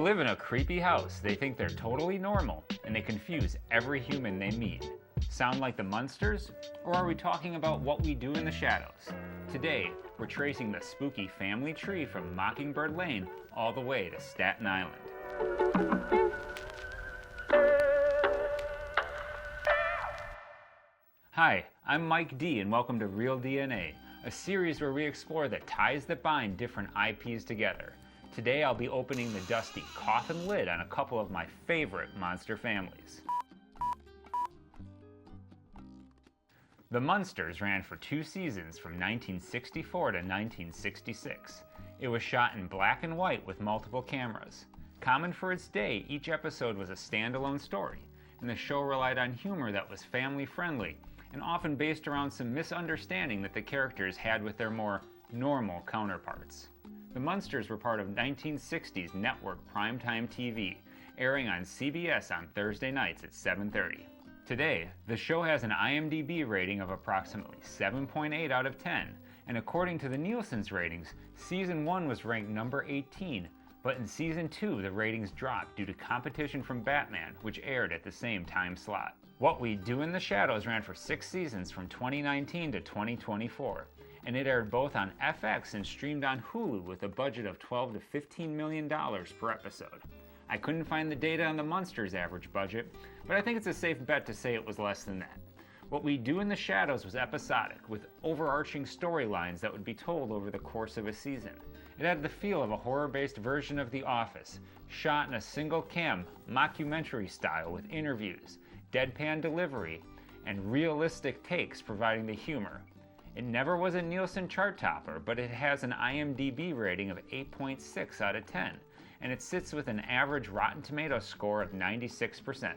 live in a creepy house. They think they're totally normal, and they confuse every human they meet. Sound like the Munsters? Or are we talking about What We Do in the Shadows? Today, we're tracing the spooky family tree from Mockingbird Lane all the way to Staten Island. Hi, I'm Mike D, and welcome to Real DNA, a series where we explore the ties that bind different IPs together. Today I'll be opening the dusty coffin lid on a couple of my favorite monster families. The Munsters ran for 2 seasons from 1964 to 1966. It was shot in black and white with multiple cameras. Common for its day, each episode was a standalone story, and the show relied on humor that was family-friendly and often based around some misunderstanding that the characters had with their more normal counterparts. The Munsters were part of 1960s network primetime TV, airing on CBS on Thursday nights at 7:30. Today, the show has an IMDb rating of approximately 7.8 out of 10, and according to the Nielsen's ratings, Season 1 was ranked number 18, but in Season 2 the ratings dropped due to competition from Batman, which aired at the same time slot. What We Do in the Shadows ran for 6 seasons from 2019 to 2024, and it aired both on FX and streamed on Hulu with a budget of $12 to $15 million per episode. I couldn't find the data on the Munsters' average budget, but I think it's a safe bet to say it was less than that. What We Do in the Shadows was episodic, with overarching storylines that would be told over the course of a season. It had the feel of a horror-based version of The Office, shot in a single-cam, mockumentary style with interviews, deadpan delivery, and realistic takes providing the humor. It never was a Nielsen chart topper, but it has an IMDb rating of 8.6 out of 10, and it sits with an average Rotten Tomatoes score of 96%.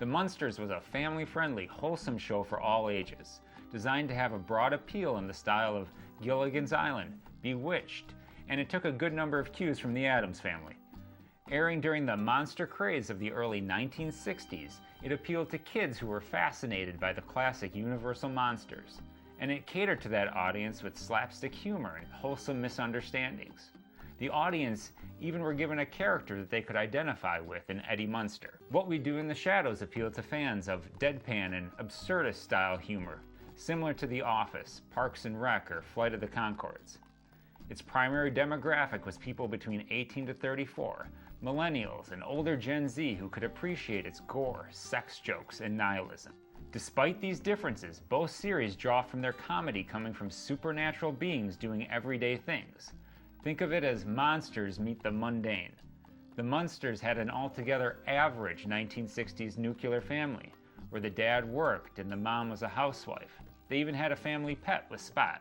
The Munsters was a family-friendly, wholesome show for all ages, designed to have a broad appeal in the style of Gilligan's Island, Bewitched, and it took a good number of cues from the Addams Family. Airing during the monster craze of the early 1960s, it appealed to kids who were fascinated by the classic Universal monsters, and it catered to that audience with slapstick humor and wholesome misunderstandings. The audience even were given a character that they could identify with in Eddie Munster. What We Do in the Shadows appealed to fans of deadpan and absurdist-style humor, similar to The Office, Parks and Rec, or Flight of the Conchords. Its primary demographic was people between 18 to 34, millennials, and older Gen Z who could appreciate its gore, sex jokes, and nihilism. Despite these differences, both series draw from their comedy coming from supernatural beings doing everyday things. Think of it as monsters meet the mundane. The Munsters had an altogether average 1960s nuclear family, where the dad worked and the mom was a housewife. They even had a family pet with Spot.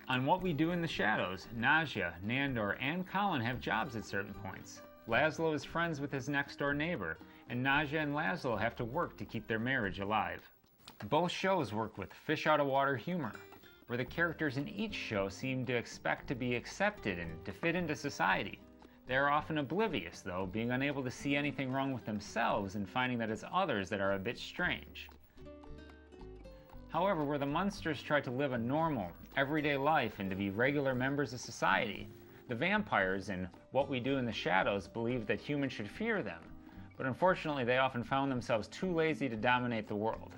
On What We Do in the Shadows, Nadia, Nandor, and Colin have jobs at certain points. Laszlo is friends with his next-door neighbor, and Nadia and Laszlo have to work to keep their marriage alive. Both shows work with fish-out-of-water humor, where the characters in each show seem to expect to be accepted and to fit into society. They are often oblivious, though, being unable to see anything wrong with themselves and finding that it's others that are a bit strange. However, where the Munsters try to live a normal, everyday life and to be regular members of society, the vampires in What We Do in the Shadows believed that humans should fear them, but unfortunately they often found themselves too lazy to dominate the world.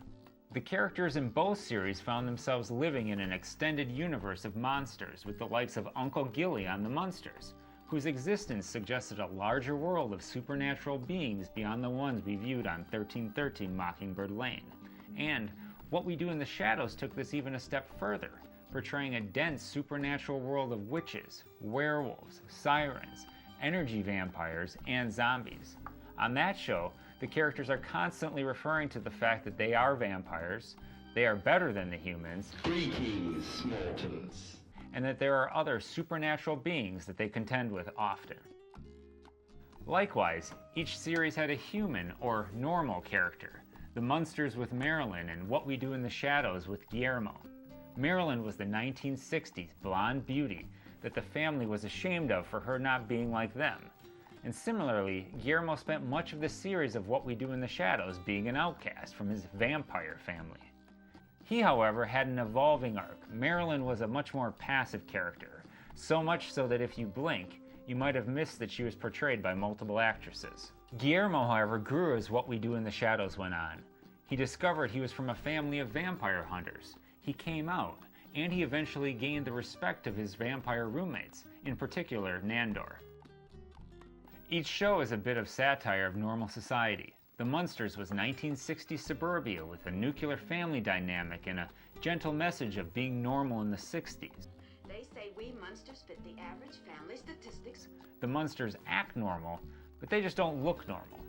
The characters in both series found themselves living in an extended universe of monsters with the likes of Uncle Gilly on the Munsters, whose existence suggested a larger world of supernatural beings beyond the ones we viewed on 1313 Mockingbird Lane. And What We Do in the Shadows took this even a step further, portraying a dense supernatural world of witches, werewolves, sirens, energy vampires, and zombies. On that show, the characters are constantly referring to the fact that they are vampires, they are better than the humans, Greetings, Smartans, and that there are other supernatural beings that they contend with often. Likewise, each series had a human or normal character, the Munsters with Marilyn and What We Do in the Shadows with Guillermo. Marilyn was the 1960s blonde beauty that the family was ashamed of for her not being like them. And similarly, Guillermo spent much of the series of What We Do in the Shadows being an outcast from his vampire family. He, however, had an evolving arc. Marilyn was a much more passive character, so much so that if you blink, you might have missed that she was portrayed by multiple actresses. Guillermo, however, grew as What We Do in the Shadows went on. He discovered he was from a family of vampire hunters. He came out, and he eventually gained the respect of his vampire roommates, in particular Nandor. Each show is a bit of satire of normal society. The Munsters was 1960s suburbia with a nuclear family dynamic and a gentle message of being normal in the 60s. They say we Munsters fit the average family statistics. The Munsters act normal, but they just don't look normal.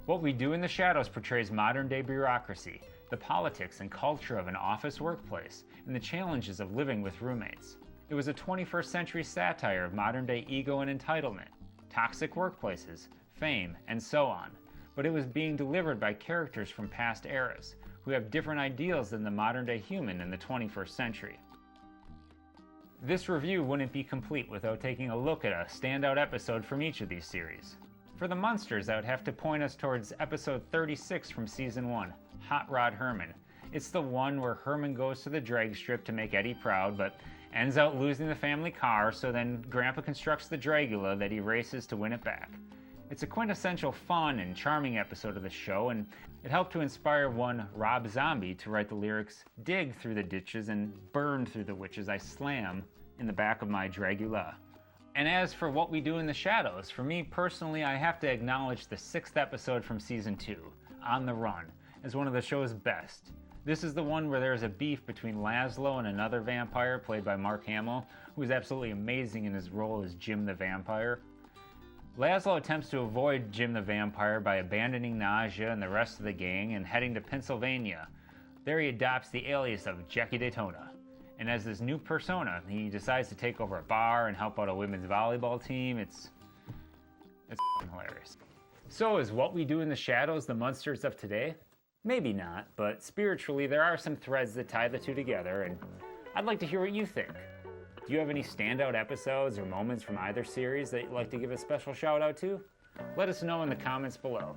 What We Do in the Shadows portrays modern-day bureaucracy, the politics and culture of an office workplace, and the challenges of living with roommates. It was a 21st century satire of modern-day ego and entitlement, toxic workplaces, fame, and so on. But it was being delivered by characters from past eras, who have different ideals than the modern-day human in the 21st century. This review wouldn't be complete without taking a look at a standout episode from each of these series. For the Munsters, I would have to point us towards episode 36 from season 1, Hot Rod Herman. It's the one where Herman goes to the drag strip to make Eddie proud, but ends out losing the family car, so then Grandpa constructs the Dragula that he races to win it back. It's a quintessential fun and charming episode of the show, and it helped to inspire one Rob Zombie to write the lyrics, "Dig through the ditches and burn through the witches I slam in the back of my Dragula." And as for What We Do in the Shadows, for me personally, I have to acknowledge the 6th episode from season 2, On the Run, as one of the show's best. This is the one where there is a beef between Laszlo and another vampire played by Mark Hamill, who is absolutely amazing in his role as Jim the Vampire. Laszlo attempts to avoid Jim the Vampire by abandoning Nausea and the rest of the gang and heading to Pennsylvania. There he adopts the alias of Jackie Daytona. And as this new persona, he decides to take over a bar and help out a women's volleyball team. It's hilarious. So is What We Do in the Shadows the Munsters of today? Maybe not, but spiritually there are some threads that tie the two together, and I'd like to hear what you think. Do you have any standout episodes or moments from either series that you'd like to give a special shout out to? Let us know in the comments below.